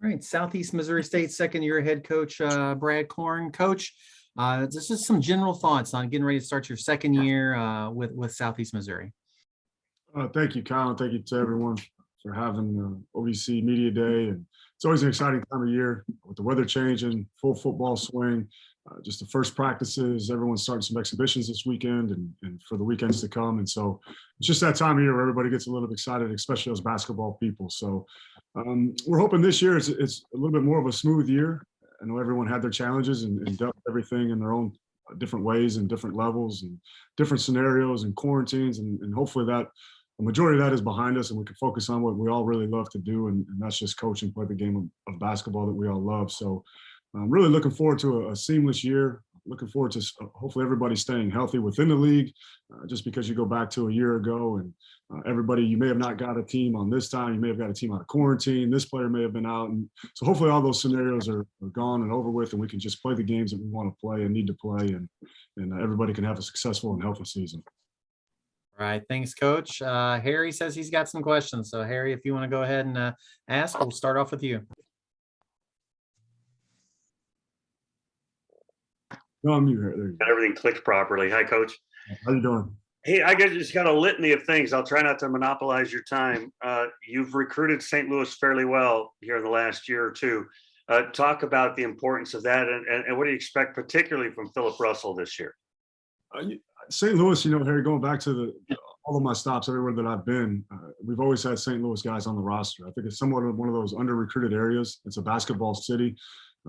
All right, Southeast Missouri State second-year head coach Brad Korn. Coach, this is some general thoughts on getting ready to start your second year with Southeast Missouri. Thank you, Kyle, and thank you to everyone for having the OVC Media Day. And it's always an exciting time of year with the weather changing, full football swing, just the first practices. Everyone's starting some exhibitions this weekend and for the weekends to come. And so it's just that time of year where everybody gets a little bit excited, especially those basketball people. So we're hoping this year it's a little bit more of a smooth year. I know everyone had their challenges and dealt with everything in their own different ways and different levels and different scenarios and quarantines. And hopefully that the majority of that is behind us and we can focus on what we all really love to do. And that's just coach and play the game of basketball that we all love. So I'm really looking forward to a seamless year. Looking forward to hopefully everybody staying healthy within the league, just because you go back to a year ago and everybody, you may have not got a team on this time. You may have got a team out of quarantine. This player may have been out. And so hopefully all those scenarios are gone and over with, and we can just play the games that we want to play and need to play, and everybody can have a successful and healthy season. All right, thanks, Coach. Harry says he's got some questions. So Harry, if you want to go ahead and ask, we'll start off with you. No, I'm new here. There you go. Got everything clicked properly. Hi, Coach. How you doing? Hey, I just got a litany of things. I'll try not to monopolize your time. You've recruited St. Louis fairly well here in the last year or two. Talk about the importance of that, and what do you expect particularly from Philip Russell this year? St. Louis, Harry, going back to all of my stops everywhere that I've been, we've always had St. Louis guys on the roster. I think it's somewhat of one of those under-recruited areas. It's a basketball city.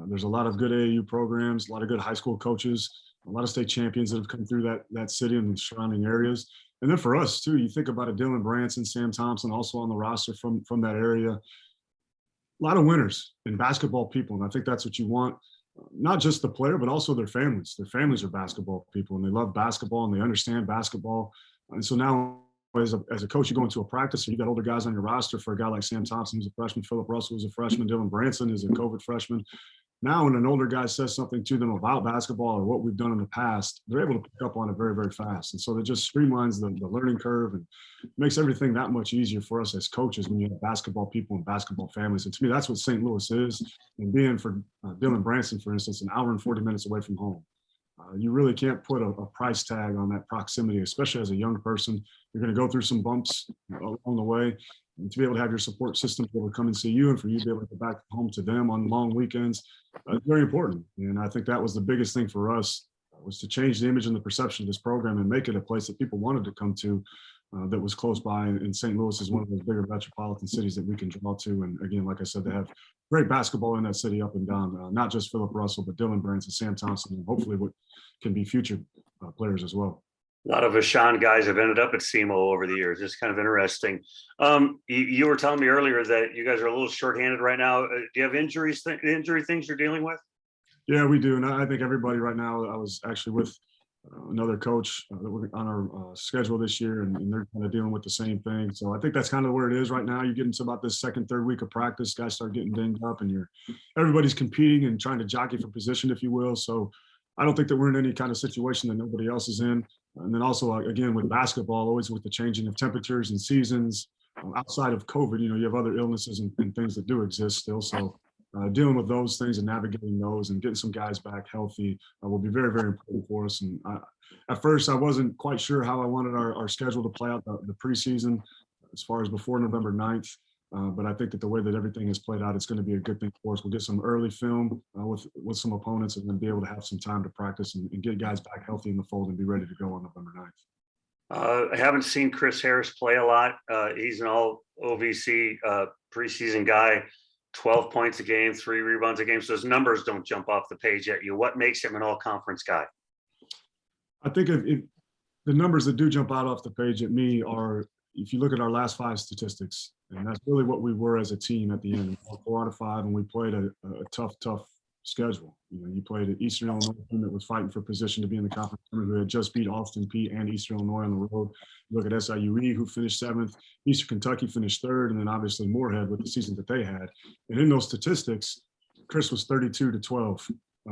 There's a lot of good AAU programs, a lot of good high school coaches, a lot of state champions that have come through that city and the surrounding areas. And then for us too, you think about a Dylan Branson, Sam Thompson, also on the roster from that area. A lot of winners in basketball people, and I think that's what you want. Not just the player, but also their families. Their families are basketball people, and they love basketball, and they understand basketball. And so now, as a coach, you go into a practice, and you got older guys on your roster. For a guy like Sam Thompson, who's a freshman, Philip Russell, who's a freshman, Dylan Branson is a COVID freshman. Now, when an older guy says something to them about basketball or what we've done in the past, they're able to pick up on it very, very fast. And so it just streamlines the learning curve and makes everything that much easier for us as coaches when you have basketball people and basketball families. And to me, that's what St. Louis is. And being for Dylan Branson, for instance, an hour and 40 minutes away from home. You really can't put a price tag on that proximity, especially as a young person. You're going to go through some bumps along the way. And to be able to have your support system to be able to come and see you and for you to be able to go back home to them on long weekends, it's very important. And I think that was the biggest thing for us, was to change the image and the perception of this program and make it a place that people wanted to come to, that was close by. And St. Louis is one of those bigger metropolitan cities that we can draw to. And again, like I said, they have great basketball in that city up and down, not just Philip Russell, but Dylan Branson, Sam Thompson, and hopefully what can be future players as well. A lot of Vashon guys have ended up at SEMO over the years. It's kind of interesting. You were telling me earlier that you guys are a little shorthanded right now. Do you have injury things you're dealing with? Yeah, we do. And I think everybody right now, I was actually with another coach on our schedule this year, and they're kind of dealing with the same thing. So I think that's kind of where it is right now. You get into about this second, third week of practice, guys start getting dinged up, and everybody's competing and trying to jockey for position, if you will. So I don't think that we're in any kind of situation that nobody else is in. And then also, again, with basketball, always with the changing of temperatures and seasons, outside of COVID, you have other illnesses and things that do exist still. So dealing with those things and navigating those and getting some guys back healthy will be very, very important for us. And at first, I wasn't quite sure how I wanted our schedule to play out the preseason as far as before November 9th. But I think that the way that everything has played out, it's going to be a good thing for us. We'll get some early film with some opponents and then be able to have some time to practice and get guys back healthy in the fold and be ready to go on November 9th. I haven't seen Chris Harris play a lot. He's an all OVC preseason guy, 12 points a game, 3 rebounds a game. So his numbers don't jump off the page at you. What makes him an all-conference guy? I think if the numbers that do jump out off the page at me are, if you look at our last 5 statistics, and that's really what we were as a team at the end. 4 out of 5, and we played a tough schedule. You played an Eastern Illinois team that was fighting for position to be in the conference tournament, who had just beat Austin Peay and Eastern Illinois on the road. You look at SIUE, who finished 7th. Eastern Kentucky finished 3rd, and then obviously Moorhead with the season that they had. And in those statistics, Chris was 32 to 12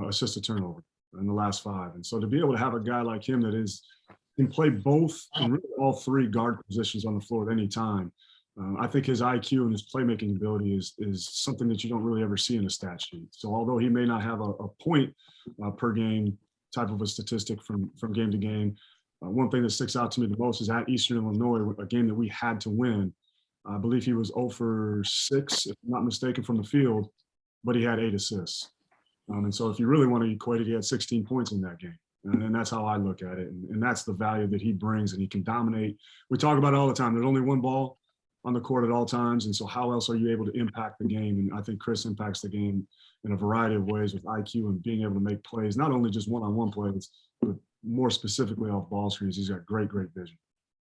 assist to turnover in the last 5. And so to be able to have a guy like him that can play both and really all 3 guard positions on the floor at any time, I think his IQ and his playmaking ability is something that you don't really ever see in a stat sheet. So although he may not have a point per game type of a statistic from game to game, one thing that sticks out to me the most is at Eastern Illinois, a game that we had to win. I believe he was 0 for 6, if I'm not mistaken, from the field, but he had 8 assists. And so if you really want to equate it, he had 16 points in that game. And that's how I look at it. And that's the value that he brings, and he can dominate. We talk about it all the time. There's only one ball on the court at all times. And so how else are you able to impact the game? And I think Chris impacts the game in a variety of ways with IQ and being able to make plays, not only just one-on-one plays, but more specifically off ball screens. He's got great vision.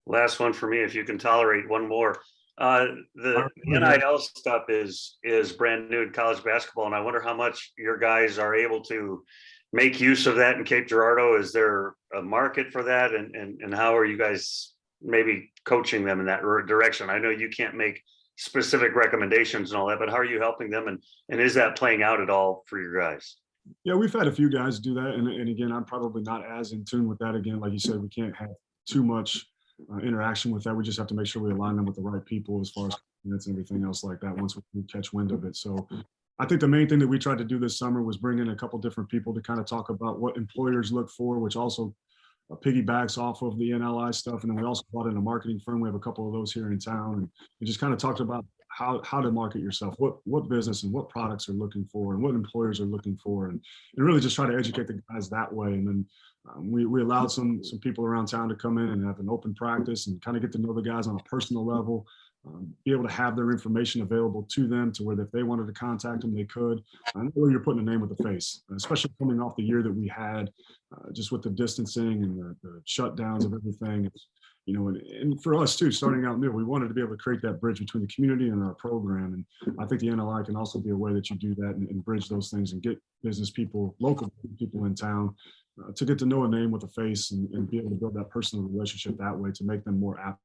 Last one for me, if you can tolerate one more. The NIL stuff is brand new in college basketball, and I wonder how much your guys are able to make use of that in Cape Girardeau. Is there a market for that, and how are you guys maybe coaching them in that direction? I know you can't make specific recommendations and all that, but how are you helping them, and is that playing out at all for your guys? Yeah, we've had a few guys do that, and again, I'm probably not as in tune with that. Again, like you said, we can't have too much interaction with that. We just have to make sure we align them with the right people as far as minutes and everything else like that once we catch wind of it. So I think the main thing that we tried to do this summer was bring in a couple different people to kind of talk about what employers look for, which also piggybacks off of the NLI stuff. And then we also brought in a marketing firm. We have a couple of those here in town, and we just kind of talked about how to market yourself, what business and what products are looking for, and what employers are looking for, and really just try to educate the guys that way. And then we allowed some people around town to come in and have an open practice and kind of get to know the guys on a personal level, be able to have their information available to them to where if they wanted to contact them, they could. I know where you're putting a name with a face, especially coming off the year that we had, just with the distancing and the shutdowns of everything. And for us too, starting out new, we wanted to be able to create that bridge between the community and our program. And I think the NLI can also be a way that you do that and bridge those things and get business people, local people in town, to get to know a name with a face and be able to build that personal relationship that way to make them more apt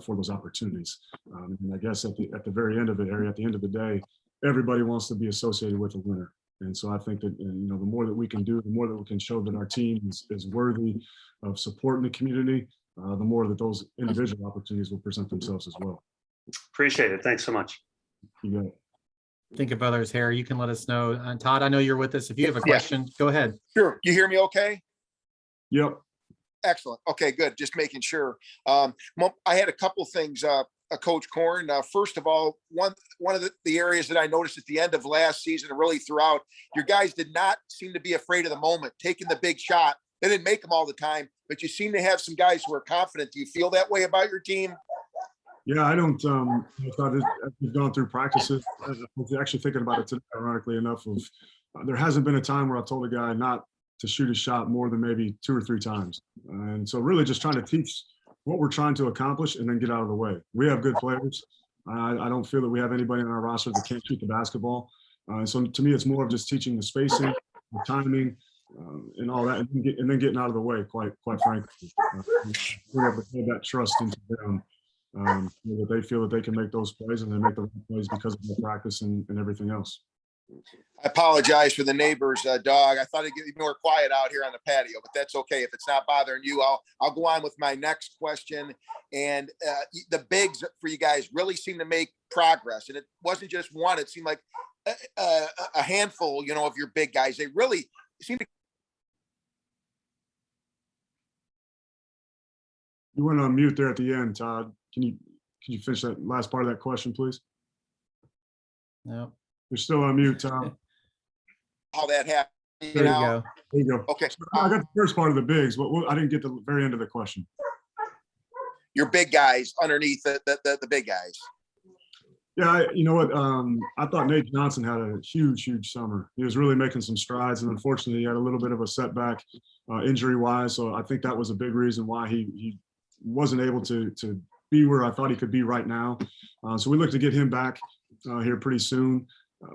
for those opportunities. And I guess at the very end of it, Harry, at the end of the day, everybody wants to be associated with a winner. And so I think that, the more that we can do, the more that we can show that our team is worthy of supporting the community, the more that those individual opportunities will present themselves as well. Appreciate it. Thanks so much. You got it. Think of others, Harry. You can let us know. Todd, I know you're with us. If you have a question, go ahead. Sure. You hear me okay? Yep. Excellent. Okay, good. Just making sure. I had a couple things, Coach Korn. First of all, one of the areas that I noticed at the end of last season and really throughout, your guys did not seem to be afraid of the moment, taking the big shot. They didn't make them all the time, but you seem to have some guys who are confident. Do you feel that way about your team? Yeah, I don't. As we've gone through practices, I was actually thinking about it today, ironically enough. There hasn't been a time where I told a guy not to shoot a shot more than maybe 2 or 3 times. And so really just trying to teach what we're trying to accomplish and then get out of the way. We have good players. I don't feel that we have anybody on our roster that can't shoot the basketball. So to me, it's more of just teaching the spacing, the timing, and all that, and then getting out of the way, quite frankly. We're able to build that trust into them, that they feel that they can make those plays and they make the right plays because of their practice and everything else. I apologize for the neighbor's dog. I thought it'd get more quiet out here on the patio, but that's okay. If it's not bothering you, I'll go on with my next question. And the bigs for you guys really seem to make progress. And it wasn't just one. It seemed like a handful, of your big guys. They really seem to. You went on mute there at the end, Todd. Can you finish that last part of that question, please? No. You're still on mute, Tom. How that happened. There you go. There you go. Okay. I got the first part of the bigs. I didn't get the very end of the question. Your big guys underneath the big guys. Yeah, you know what? I thought Nate Johnson had a huge summer. He was really making some strides, and unfortunately, he had a little bit of a setback injury-wise. So I think that was a big reason why he wasn't able to be where I thought he could be right now. So we look to get him back here pretty soon.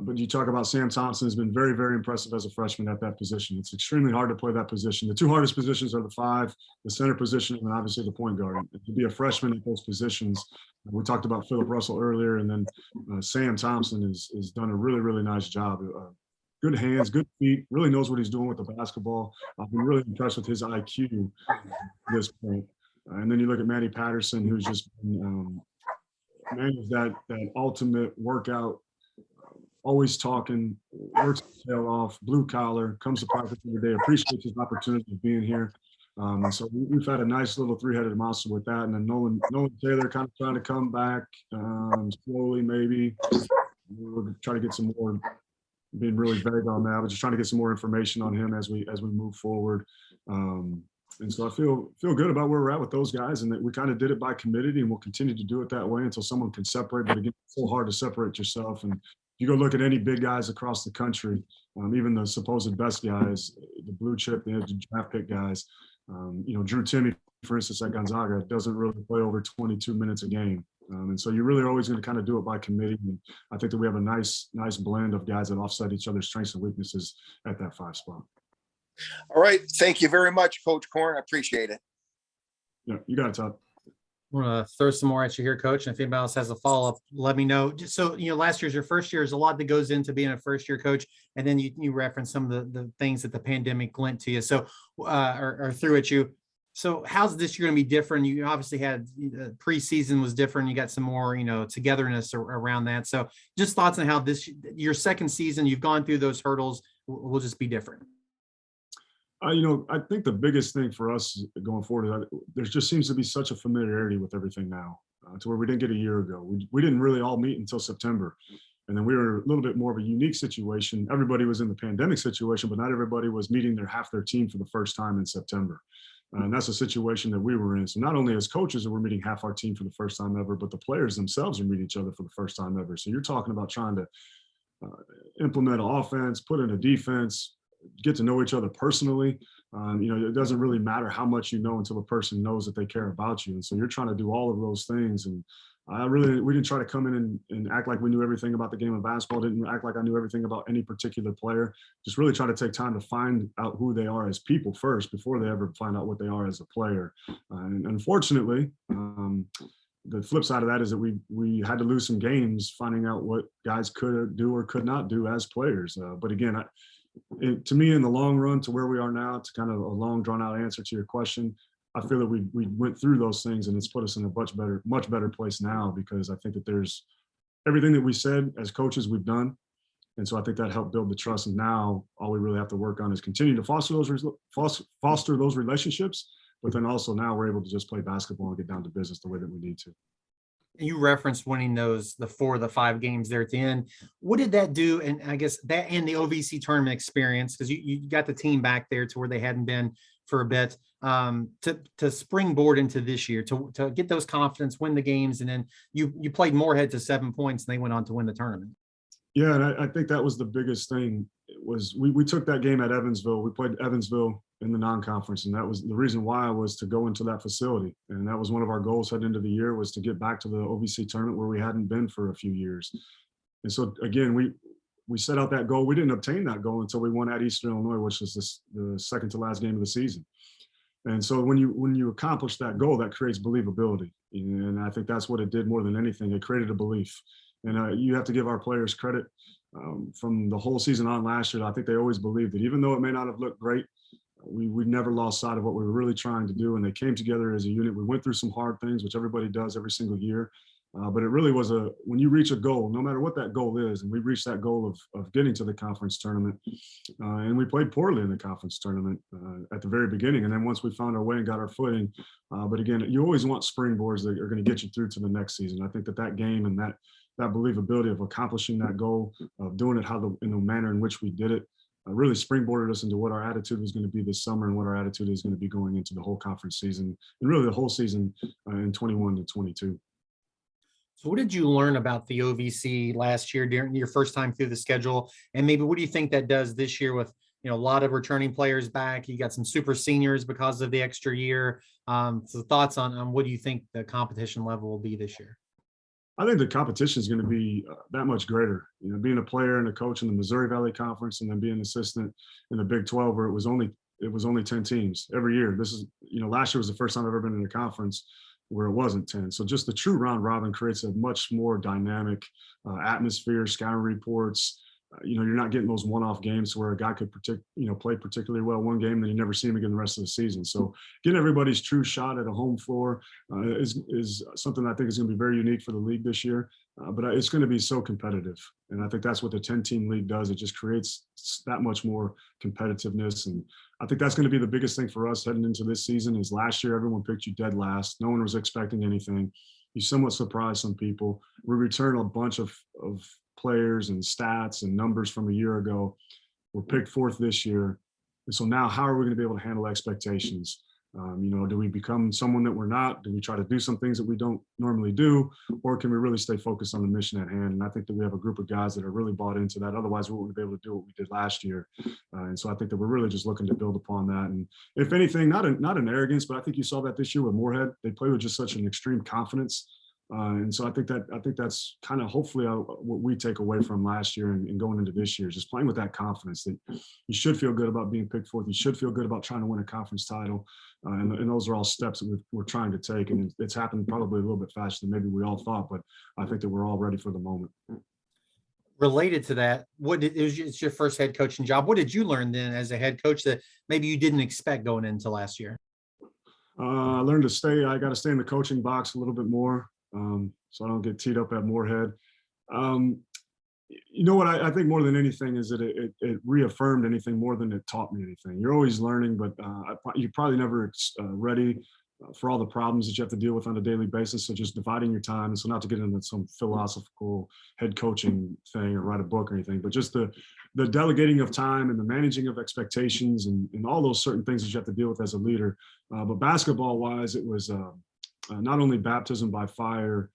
But you talk about Sam Thompson has been very, very impressive as a freshman at that position. It's extremely hard to play that position. The 2 hardest positions are the 5, the center position, and obviously the point guard. And to be a freshman at those positions, we talked about Philip Russell earlier, and then Sam Thompson has done a really, really nice job. Good hands, good feet, really knows what he's doing with the basketball. I've been really impressed with his IQ at this point. And then you look at Manny Patterson, who's just been Man is that ultimate workout, always talking, works his tail off, blue collar, comes to practice every day, appreciates his opportunity of being here. And so we've had a nice little three-headed monster with that. And then Nolan Taylor kind of trying to come back slowly, maybe. We'll try to get some more, being really vague on that, but just trying to get some more information on him as we move forward. And so I feel good about where we're at with those guys, and that we kind of did it by committee, and we'll continue to do it that way until someone can separate. But again, it's so hard to separate yourself. And you go look at any big guys across the country, even the supposed best guys, the blue chip, the draft pick guys, Drew Timmy, for instance, at Gonzaga, doesn't really play over 22 minutes a game. And so you're really always going to kind of do it by committee. And I think that we have a nice blend of guys that offset each other's strengths and weaknesses at that 5 spot. All right. Thank you very much, Coach Korn. I appreciate it. Yeah, you got it, Todd. I'm going to throw some more at you here, Coach. And if anybody else has a follow-up, let me know. Just so, last year's your first year. There's a lot that goes into being a first-year coach. And then you reference some of the things that the pandemic lent to you. So, or threw at you. So how's this year going to be different? You obviously had preseason was different. You got some more, togetherness around that. So just thoughts on how your second season, you've gone through those hurdles, will just be different. I think the biggest thing for us going forward is that there just seems to be such a familiarity with everything now, to where we didn't get a year ago. We didn't really all meet until September. And then we were a little bit more of a unique situation. Everybody was in the pandemic situation, but not everybody was meeting half their team for the first time in September. And that's a situation that we were in. So not only as coaches are we meeting half our team for the first time ever, but the players themselves are meeting each other for the first time ever. So you're talking about trying to implement an offense, put in a defense, get to know each other personally. It doesn't really matter how much you know until a person knows that they care about you. And so you're trying to do all of those things. And we didn't try to come in and act like we knew everything about the game of basketball. Didn't act like I knew everything about any particular player. Just really try to take time to find out who they are as people first before they ever find out what they are as a player. And unfortunately, the flip side of that is that we had to lose some games finding out what guys could do or could not do as players. But again, to me, in the long run, to where we are now, to kind of a long drawn out answer to your question, I feel that we went through those things, and it's put us in a much better place now, because I think that there's everything that we said as coaches we've done. And so I think that helped build the trust. And now all we really have to work on is continue to foster those relationships. But then also now we're able to just play basketball and get down to business the way that we need to. You referenced winning the 4 of the 5 games there at the end. What did that do? And I guess that and the OVC tournament experience, because you got the team back there to where they hadn't been for a bit, to springboard into this year, to get those confidence, win the games. And then you played Moorhead to 7 points and they went on to win the tournament. Yeah, and I think that was the biggest thing. Was we took that game at Evansville. We played Evansville in the non-conference, and that was the reason why was to go into that facility. And that was one of our goals heading into the year, was to get back to the OVC tournament where we hadn't been for a few years. And so again, we set out that goal. We didn't obtain that goal until we won at Eastern Illinois, which was the second to last game of the season. And so when you accomplish that goal, that creates believability. And I think that's what it did more than anything. It created a belief. And you have to give our players credit. From the whole season on last year, I think they always believed that even though it may not have looked great, we never lost sight of what we were really trying to do. And they came together as a unit. We went through some hard things, which everybody does every single year. But it really was when you reach a goal, no matter what that goal is, and we reached that goal of getting to the conference tournament, and we played poorly in the conference tournament at the very beginning. And then once we found our way and got our footing, but again, you always want springboards that are going to get you through to the next season. I think that game and that believability of accomplishing that goal, of doing it in the manner in which we did it, really springboarded us into what our attitude was going to be this summer and what our attitude is going to be going into the whole conference season and really the whole season in 21 to 22. So what did you learn about the OVC last year during your first time through the schedule? And maybe what do you think that does this year with, a lot of returning players back? You got some super seniors because of the extra year. So thoughts on what do you think the competition level will be this year? I think the competition is going to be that much greater. Being a player and a coach in the Missouri Valley Conference, and then being an assistant in the Big 12, where it was only 10 teams every year. This is, last year was the first time I've ever been in a conference where it wasn't 10. So just the true round robin creates a much more dynamic atmosphere, scouting reports, you're not getting those one-off games where a guy could play particularly well one game, then you never see him again the rest of the season. So getting everybody's true shot at a home floor is something I think is going to be very unique for the league this year. But it's going to be so competitive. And I think that's what the 10-team league does. It just creates that much more competitiveness. And I think that's going to be the biggest thing for us heading into this season. Is last year, everyone picked you dead last. No one was expecting anything. You somewhat surprised some people. We return a bunch of players and stats and numbers from a year ago. We're picked fourth this year. And so now how are we going to be able to handle expectations? Do we become someone that we're not? Do we try to do some things that we don't normally do? Or can we really stay focused on the mission at hand? And I think that we have a group of guys that are really bought into that. Otherwise, we wouldn't be able to do what we did last year. And so I think that we're really just looking to build upon that. And if anything, not an arrogance, but I think you saw that this year with Moorhead. They play with just such an extreme confidence. And so I think that's kind of hopefully what we take away from last year and going into this year, just playing with that confidence that you should feel good about being picked fourth. You should feel good about trying to win a conference title. And those are all steps that we're trying to take. And it's happened probably a little bit faster than maybe we all thought, but I think that we're all ready for the moment. Related to that, it's your first head coaching job. What did you learn then as a head coach that maybe you didn't expect going into last year? I learned I got to stay in the coaching box a little bit more. So I don't get teed up at Moorhead. You know what I think more than anything is that it reaffirmed anything more than it taught me anything. You're always learning, but you're probably never ready for all the problems that you have to deal with on a daily basis. So just dividing your time. And so not to get into some philosophical head coaching thing or write a book or anything, but just the delegating of time and the managing of expectations and all those certain things that you have to deal with as a leader. But basketball wise, it was not only baptism by fire,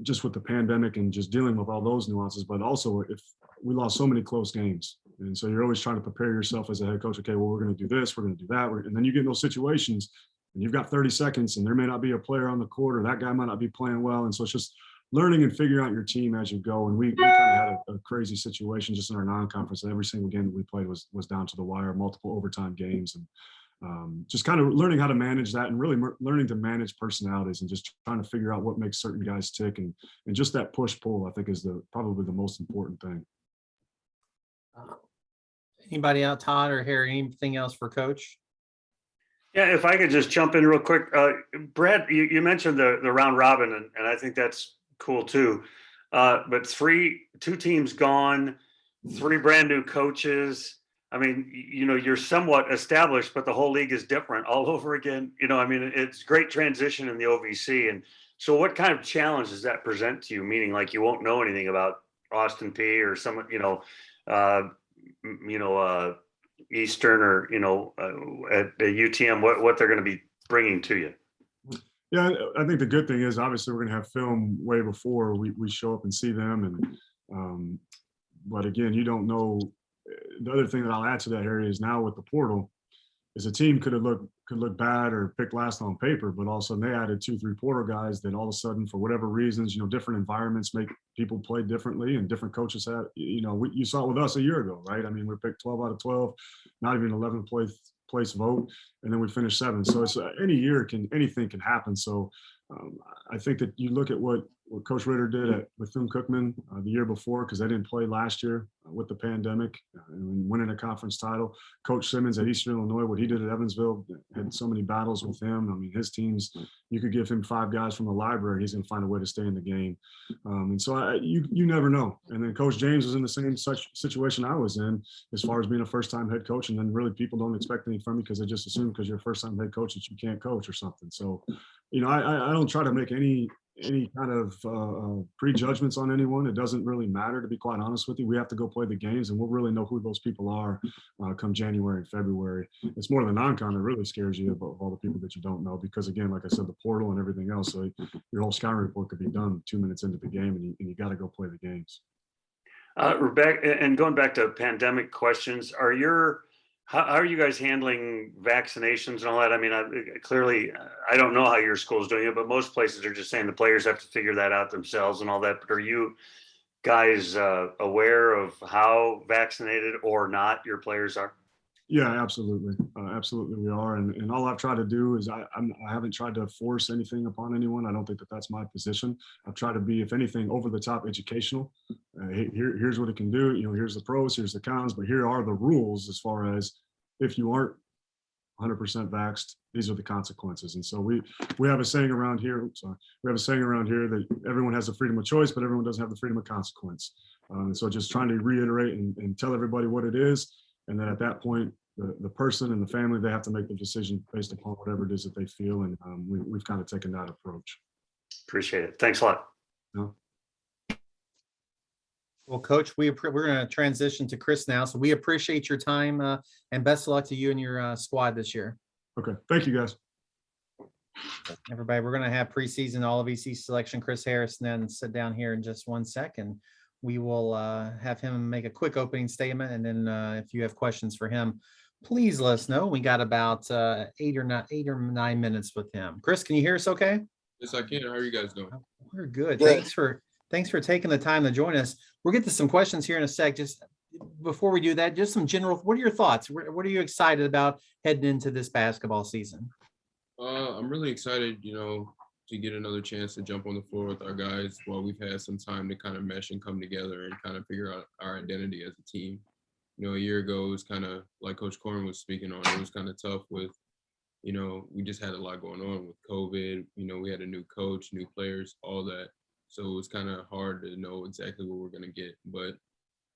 just with the pandemic and just dealing with all those nuances, but also if we lost so many close games. And so you're always trying to prepare yourself as a head coach. Okay, well, we're going to do this, we're going to do that. And then you get in those situations and you've got 30 seconds and there may not be a player on the court or that guy might not be playing well. And so it's just learning and figuring out your team as you go. And we kind of had a crazy situation just in our non-conference. Every single game that we played was down to the wire, multiple overtime games. And just kind of learning how to manage that and really learning to manage personalities and just trying to figure out what makes certain guys tick and just that push pull, I think is probably the most important thing. Anybody out, Todd or Harry, anything else for Coach? Yeah, if I could just jump in real quick. Brad, you mentioned the round robin, and I think that's cool too. But two teams gone, 3 brand new coaches. I mean, you're somewhat established, but the whole league is different all over again. It's great transition in the OVC. And so what kind of challenge does that present to you? Meaning like you won't know anything about Austin P or someone, Eastern or, at the UTM, what they're going to be bringing to you. Yeah, I think the good thing is obviously we're going to have film way before we show up and see them. And, but again, you don't know. The other thing that I'll add to that, Harry, is now with the portal, is a team could look bad or pick last on paper, but all of a sudden they added 2-3 portal guys that all of a sudden, for whatever reasons, different environments make people play differently, and different coaches have. You saw it with us a year ago, right? I mean, we're picked 12 out of 12, not even 11th place vote, and then we finished 7th. So it's any year anything can happen. So I think that you look at what Coach Ritter did at Bethune-Cookman the year before, because they didn't play last year with the pandemic and winning a conference title. Coach Simmons at Eastern Illinois, what he did at Evansville, had so many battles with him. I mean, his teams, you could give him 5 guys from the library, he's going to find a way to stay in the game. And so you never know. And then Coach James was in the same such situation I was in, as far as being a first-time head coach. And then really people don't expect anything from you because they just assume because you're a first-time head coach that you can't coach or something. So, I don't try to make any kind of prejudgments on anyone. It doesn't really matter, to be quite honest with you. We have to go play the games, and we'll really know who those people are come January and February. It's more the non-con that really scares you about all the people that you don't know, because again, like I said, the portal and everything else, so your whole scouting report could be done 2 minutes into the game, and you got to go play the games. Rebecca, and going back to pandemic questions, how are you guys handling vaccinations and all that? I mean, clearly, I don't know how your school is doing it, but most places are just saying the players have to figure that out themselves and all that. But are you guys aware of how vaccinated or not your players are? Yeah, absolutely. Absolutely, we are. And all I've tried to do is I haven't tried to force anything upon anyone. I don't think that that's my position. I've tried to be, if anything, over the top educational here's what it can do. Here's the pros, here's the cons, but here are the rules as far as if you aren't 100% vaxxed, these are the consequences. And so we have a saying around here. We have a saying around here that everyone has the freedom of choice, but everyone doesn't have the freedom of consequence. And so just trying to reiterate and tell everybody what it is, and then at that point, the person and the family, they have to make the decision based upon whatever it is that they feel. And we've kind of taken that approach. Appreciate it. Thanks a lot. No? Well, Coach, we're going to transition to Chris now. So we appreciate your time and best of luck to you and your squad this year. Okay. Thank you, guys. Everybody, we're going to have preseason all OVC selection Chris Harris, and then sit down here in just 1 second. We will have him make a quick opening statement. And then if you have questions for him, please let us know. We got about 8 or 9 minutes with him. Chris, can you hear us okay? Yes, I can. How are you guys doing? We're good. Good. Thanks for taking the time to join us. We'll get to some questions here in a sec. Just before we do that, just some general, what are your thoughts? What are you excited about heading into this basketball season? I'm really excited, to get another chance to jump on the floor with our guys while we've had some time to kind of mesh and come together and kind of figure out our identity as a team. A year ago, it was kind of like Coach Korn was speaking on. It was kind of tough with, we just had a lot going on with COVID. We had a new coach, new players, all that. So it was kind of hard to know exactly what we're going to get. But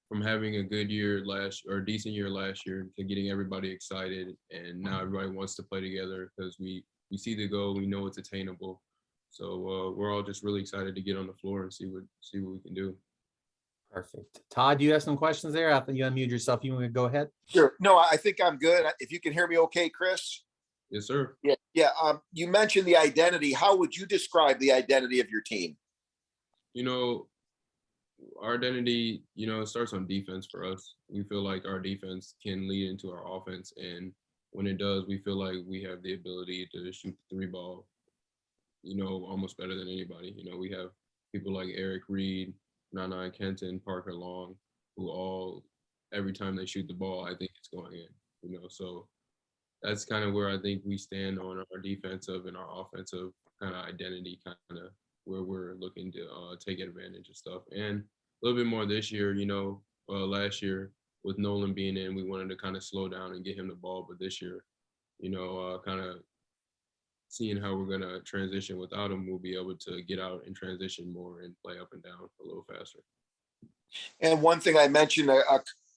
from having a good year a decent year last year to getting everybody excited, and now everybody wants to play together because we see the goal, we know it's attainable. So we're all just really excited to get on the floor and see what we can do. Perfect. Todd, do you have some questions there? I think you unmuted yourself. You want to go ahead? Sure. No, I think I'm good. If you can hear me okay, Chris? Yes, sir. Yeah. Yeah. You mentioned the identity. How would you describe the identity of your team? Our identity, it starts on defense for us. We feel like our defense can lead into our offense. And when it does, we feel like we have the ability to shoot the 3-ball, almost better than anybody. We have people like Eric Reed, Nana Kenton, Parker Long, who all, every time they shoot the ball, I think it's going in, So that's kind of where I think we stand on our defensive and our offensive kind of identity, kind of where we're looking to take advantage of stuff. And a little bit more this year, last year with Nolan being in, we wanted to kind of slow down and get him the ball. But this year, kind of seeing how we're going to transition without him, we'll be able to get out and transition more and play up and down a little faster. And one thing I mentioned,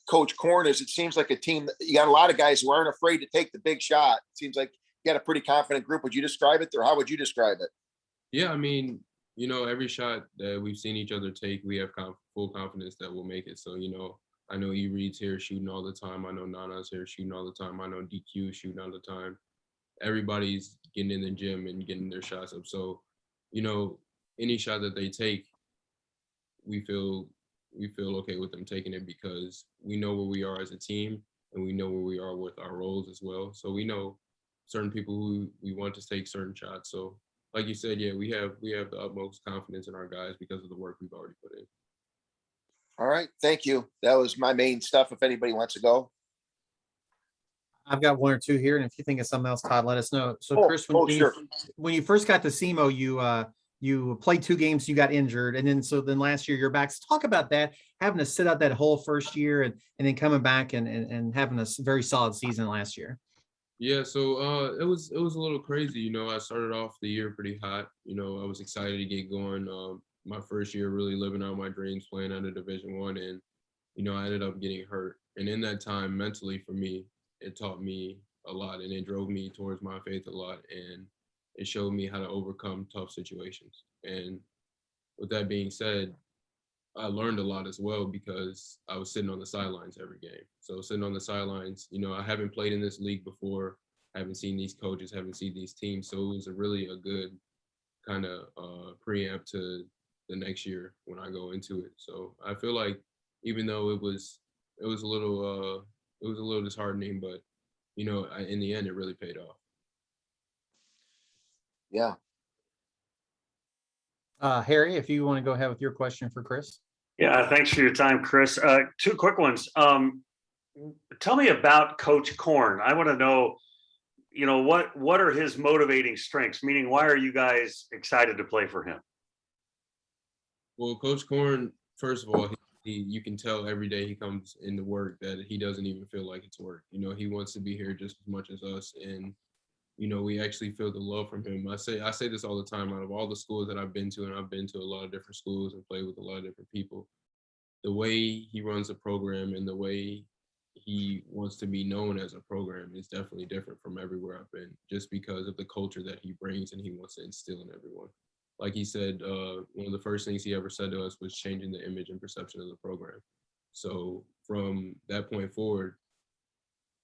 Coach Korn, is it seems like a team, you got a lot of guys who aren't afraid to take the big shot. It seems like you got a pretty confident group. Would you describe it, or how would you describe it? Yeah, I mean, every shot that we've seen each other take, we have full confidence that we'll make it. So, I know E. Reed's here shooting all the time. I know Nana's here shooting all the time. I know DQ shooting all the time. Everybody's getting in the gym and getting their shots up. So, any shot that they take, we feel okay with them taking it because we know where we are as a team and we know where we are with our roles as well. So we know certain people who we want to take certain shots. So like you said, yeah, we have the utmost confidence in our guys because of the work we've already put in. All right. Thank you. That was my main stuff. If anybody wants to go. I've got 1 or 2 here. And if you think of something else, Todd, let us know. So Chris, when you first got to SEMO, you played 2 games, you got injured. And then last year you're back. So talk about that, having to sit out that whole first year and then coming back and having a very solid season last year. Yeah, so it was a little crazy. I started off the year pretty hot. I was excited to get going. My first year really living out my dreams, playing under Division I, and I ended up getting hurt. And in that time, mentally for me, it taught me a lot, and it drove me towards my faith a lot, and it showed me how to overcome tough situations. And with that being said, I learned a lot as well because I was sitting on the sidelines every game. So sitting on the sidelines, I haven't played in this league before, haven't seen these coaches, haven't seen these teams. So it was really a good kind of preamp to the next year when I go into it. So I feel like even though it was a little disheartening, but in the end, it really paid off. Yeah. Harry, if you want to go ahead with your question for Chris. Yeah, thanks for your time, Chris. 2 quick ones. Tell me about Coach Korn. I want to know, what are his motivating strengths? Meaning, why are you guys excited to play for him? Well, Coach Korn, first of all, you can tell every day he comes into work that he doesn't even feel like it's work. You know, he wants to be here just as much as us. And, you know, we actually feel the love from him. I say this all the time, out of all the schools that I've been to, and I've been to a lot of different schools and played with a lot of different people, the way he runs the program and the way he wants to be known as a program is definitely different from everywhere I've been, just because of the culture that he brings and he wants to instill in everyone. Like he said, one of the first things he ever said to us was changing the image and perception of the program. So from that point forward,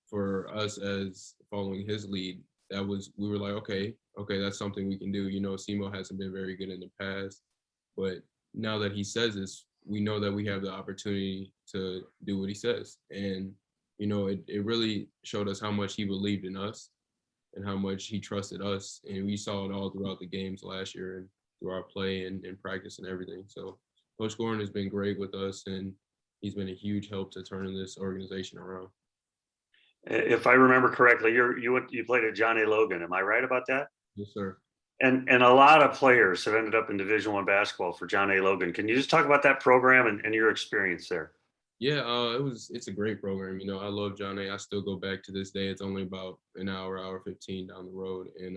for us as following his lead, we were like, okay, that's something we can do. You know, SEMO hasn't been very good in the past, but now that he says this, we know that we have the opportunity to do what he says. And, you know, it really showed us how much he believed in us and how much he trusted us. And we saw it all throughout the games last year and through our play and practice and everything. So Coach Korn has been great with us, and he's been a huge help to turning this organization around. If I remember correctly, you played at John A. Logan. Am I right about that? Yes, sir. And a lot of players have ended up in Division I basketball for John A. Logan. Can you just talk about that program and your experience there? Yeah, it's a great program. You know, I love John A. I still go back to this day. It's only about an hour 15 down the road. And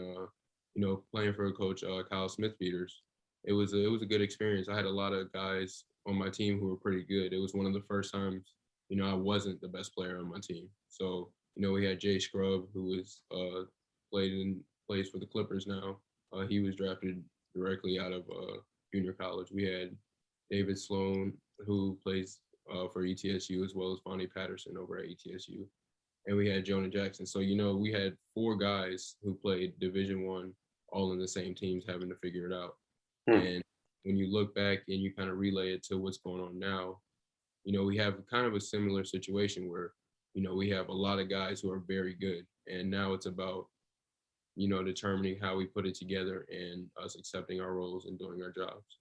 you know, playing for Coach Kyle Smith-Peters, it was a good experience. I had a lot of guys on my team who were pretty good. It was one of the first times, you know, I wasn't the best player on my team. So, you know, we had Jay Scrub, who plays for the Clippers now. He was drafted directly out of junior college. We had David Sloan, who plays for ETSU, as well as Manny Patterson over at ETSU. And we had Jonah Jackson. So, you know, we had 4 guys who played Division I, all in the same teams, having to figure it out. And when you look back and you kind of relay it to what's going on now, you know, we have kind of a similar situation where, you know, we have a lot of guys who are very good. And now it's about, you know, determining how we put it together and us accepting our roles and doing our jobs.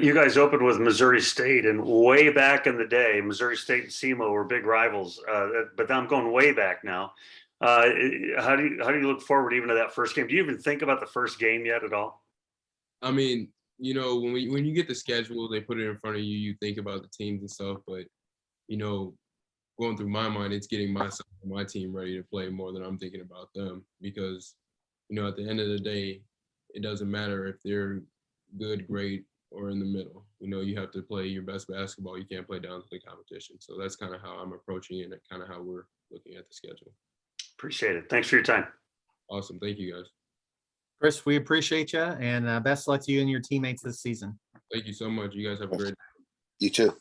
You guys opened with Missouri State, and way back in the day, Missouri State and SEMO were big rivals. But I'm going way back now. How do you look forward even to that first game? Do you even think about the first game yet at all? I mean, you know, when you get the schedule, they put it in front of you, you think about the teams and stuff. But, you know, going through my mind, it's getting myself and my team ready to play more than I'm thinking about them. Because, you know, at the end of the day, it doesn't matter if they're good, great, or in the middle. You know, you have to play your best basketball. You can't play down to the competition. So that's kind of how I'm approaching it and kind of how we're looking at the schedule. Appreciate it. Thanks for your time. Awesome. Thank you, guys. Chris, we appreciate you, and best luck to you and your teammates this season. Thank you so much. You guys have a great day. You too.